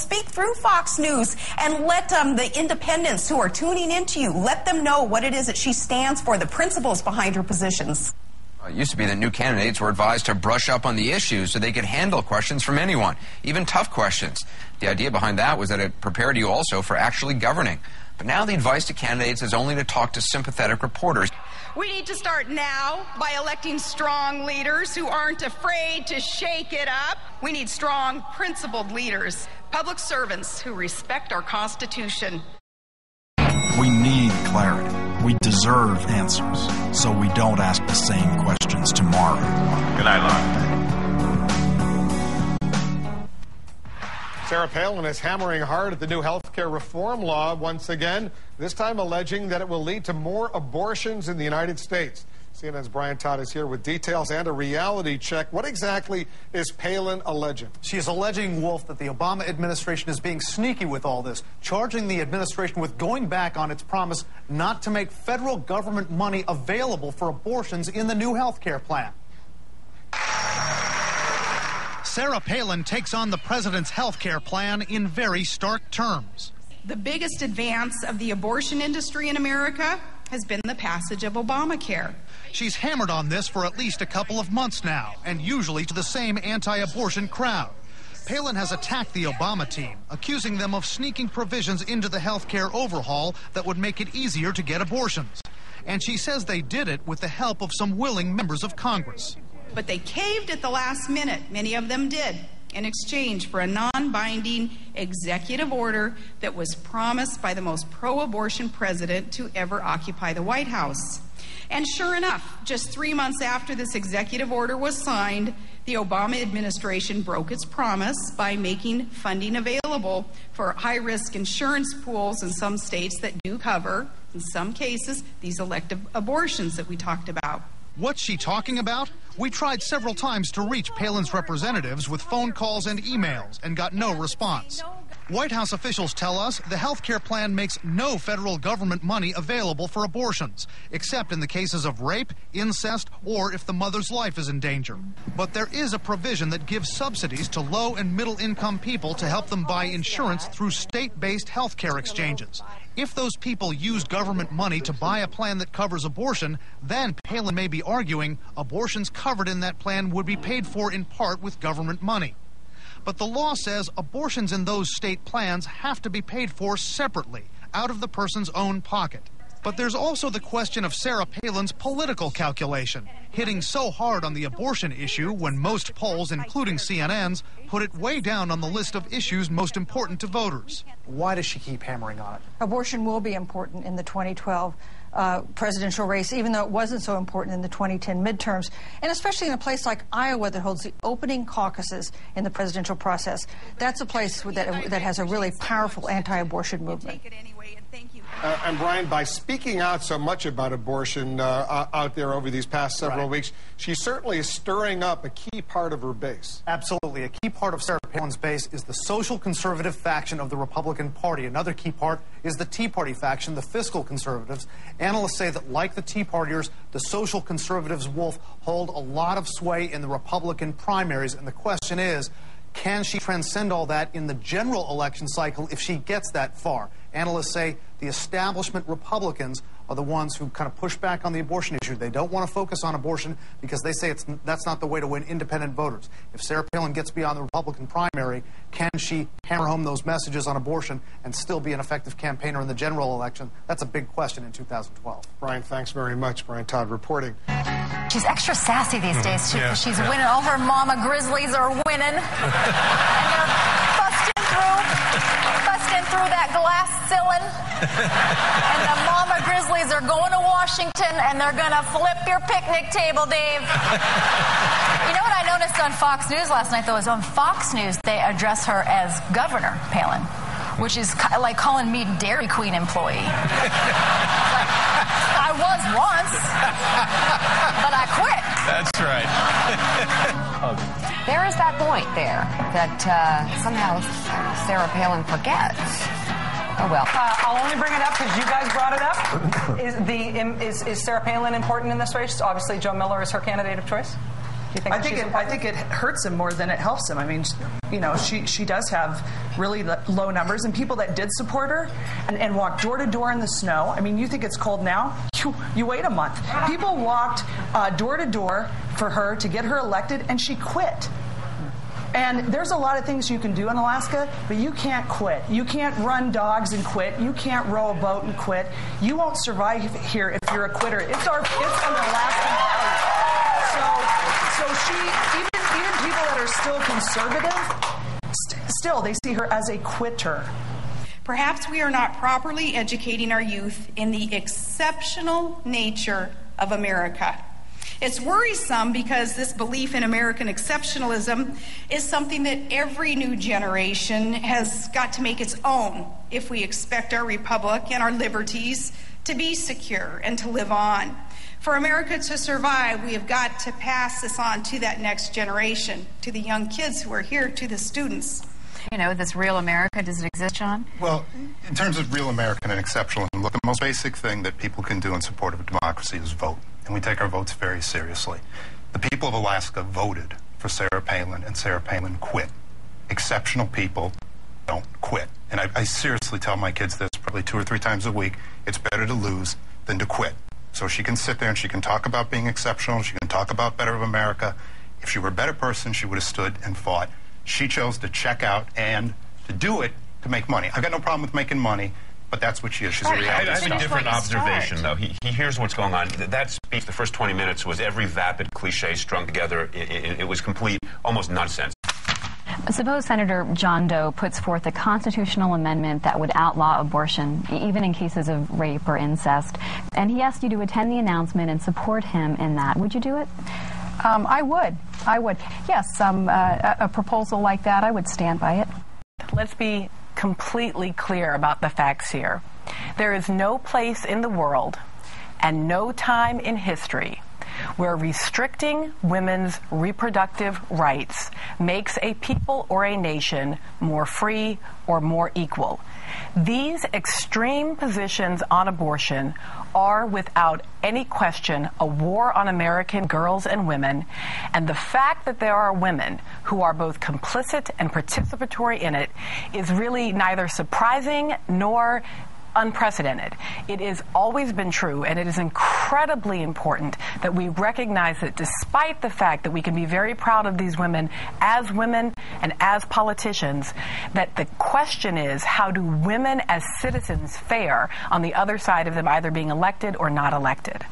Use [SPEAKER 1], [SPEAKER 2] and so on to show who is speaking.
[SPEAKER 1] speak through Fox News and let the independents who are tuning into you, let them know what it is that she stands for, the principles behind her positions.
[SPEAKER 2] It used to be that new candidates were advised to brush up on the issues so they could handle questions from anyone, even tough questions. The idea behind that was that it prepared you also for actually governing. But now the advice to candidates is only to talk to sympathetic reporters.
[SPEAKER 3] We need to start now by electing strong leaders who aren't afraid to shake it up. We need strong, principled leaders, public servants who respect our Constitution.
[SPEAKER 4] We need clarity. We deserve answers, so we don't ask the same questions tomorrow.
[SPEAKER 5] Good night, Lon.
[SPEAKER 6] Sarah Palin is hammering hard at the new health care reform law once again, this time alleging that it will lead to more abortions in the United States. CNN's Brian Todd is here with details and a reality check. What exactly is Palin alleging?
[SPEAKER 7] She is alleging, Wolf, that the Obama administration is being sneaky with all this, charging the administration with going back on its promise not to make federal government money available for abortions in the new health care plan. Sarah Palin takes on the president's health care plan in very stark terms.
[SPEAKER 3] The biggest advance of the abortion industry in America has been the passage of Obamacare.
[SPEAKER 7] She's hammered on this for at least a couple of months now, and usually to the same anti-abortion crowd. Palin has attacked the Obama team, accusing them of sneaking provisions into the health care overhaul that would make it easier to get abortions. And she says they did it with the help of some willing members of Congress.
[SPEAKER 3] But they caved at the last minute, many of them did, in exchange for a non-binding executive order that was promised by the most pro-abortion president to ever occupy the White House. And sure enough, just 3 months after this executive order was signed, the Obama administration broke its promise by making funding available for high-risk insurance pools in some states that do cover, in some cases, these elective abortions that we talked about.
[SPEAKER 7] What's she talking about? We tried several times to reach Palin's representatives with phone calls and emails and got no response. White House officials tell us the health care plan makes no federal government money available for abortions, except in the cases of rape, incest, or if the mother's life is in danger. But there is a provision that gives subsidies to low and middle income people to help them buy insurance through state-based health care exchanges. If those people used government money to buy a plan that covers abortion, then Palin may be arguing abortions covered in that plan would be paid for in part with government money. But the law says abortions in those state plans have to be paid for separately, out of the person's own pocket. But there's also the question of Sarah Palin's political calculation, hitting so hard on the abortion issue when most polls, including CNN's, put it way down on the list of issues most important to voters. Why does she keep hammering on it?
[SPEAKER 8] Abortion will be important in the 2012 presidential race, even though it wasn't so important in the 2010 midterms, and especially in a place like Iowa that holds the opening caucuses in the presidential process. That's a place that has a really powerful anti-abortion movement.
[SPEAKER 6] And Brian, by speaking out so much about abortion out there over these past several weeks, she certainly is stirring up a key part of her base.
[SPEAKER 7] Absolutely. A key part of Sarah Palin's base is the social conservative faction of the Republican Party. Another key part is the Tea Party faction, the fiscal conservatives. Analysts say that, like the Tea Partiers, the social conservatives, Wolf, hold a lot of sway in the Republican primaries. And the question is, can she transcend all that in the general election cycle if she gets that far? Analysts say the establishment Republicans are the ones who kind of push back on the abortion issue. They don't want to focus on abortion because they say that's not the way to win independent voters. If Sarah Palin gets beyond the Republican primary, can she hammer home those messages on abortion and still be an effective campaigner in the general election? That's a big question in 2012.
[SPEAKER 6] Brian, thanks very much. Brian Todd reporting.
[SPEAKER 9] She's extra sassy these days. She's winning. All her mama Grizzlies are winning. And they're busting through that glass ceiling. And the mama Grizzlies are going to Washington, and they're going to flip your picnic table, Dave. You know what I noticed on Fox News last night, though, is on Fox News, they address her as Governor Palin, which is like calling me Dairy Queen employee. Like, I was once, but I quit.
[SPEAKER 5] That's right.
[SPEAKER 10] There is that point there that somehow Sarah Palin forgets. Oh, well.
[SPEAKER 11] I'll only bring it up because you guys brought it up. Is Sarah Palin important in this race? Obviously, Joe Miller is her candidate of choice. I think it hurts him more than it helps him. I mean, you know, she does have really low numbers, and people that did support her and walked door to door in the snow. I mean, you think it's cold now? You wait a month. People walked door to door for her to get her elected, and she quit. And there's a lot of things you can do in Alaska, but you can't quit. You can't run dogs and quit. You can't row a boat and quit. You won't survive here if you're a quitter. It's an Alaskan value. So even people that are still conservative, still they see her as a quitter.
[SPEAKER 3] Perhaps we are not properly educating our youth in the exceptional nature of America. It's worrisome because this belief in American exceptionalism is something that every new generation has got to make its own if we expect our republic and our liberties to be secure and to live on. For America to survive, we have got to pass this on to that next generation, to the young kids who are here, to the students.
[SPEAKER 9] You know, this real America, does it exist, John?
[SPEAKER 12] Well, in terms of real American and exceptionalism, look, the most basic thing that people can do in support of a democracy is vote. And we take our votes very seriously. The people of Alaska voted for Sarah Palin, and Sarah Palin quit. Exceptional people don't quit. And I seriously tell my kids this probably 2 or 3 times a week. It's better to lose than to quit. So she can sit there and she can talk about being exceptional. She can talk about better of America. If she were a better person, she would have stood and fought. She chose to check out and to do it to make money. I've got no problem with making money, but that's what she is. She's a reality
[SPEAKER 5] I
[SPEAKER 12] star.
[SPEAKER 5] have a different observation, though. He hears what's going on. That speech, the first 20 minutes, was every vapid cliche strung together. It was complete, almost nonsense.
[SPEAKER 13] Suppose Senator John Doe puts forth a constitutional amendment that would outlaw abortion, even in cases of rape or incest, and he asked you to attend the announcement and support him in that. Would you do it?
[SPEAKER 14] I would. Yes, a proposal like that, I would stand by it.
[SPEAKER 15] Let's be completely clear about the facts here. There is no place in the world and no time in history where restricting women's reproductive rights makes a people or a nation more free or more equal. These extreme positions on abortion are, without any question, a war on American girls and women, and the fact that there are women who are both complicit and participatory in it is really neither surprising nor unprecedented. It has always been true, and it is incredibly important that we recognize that despite the fact that we can be very proud of these women and as politicians, that the question is, how do women as citizens fare on the other side of them either being elected or not elected?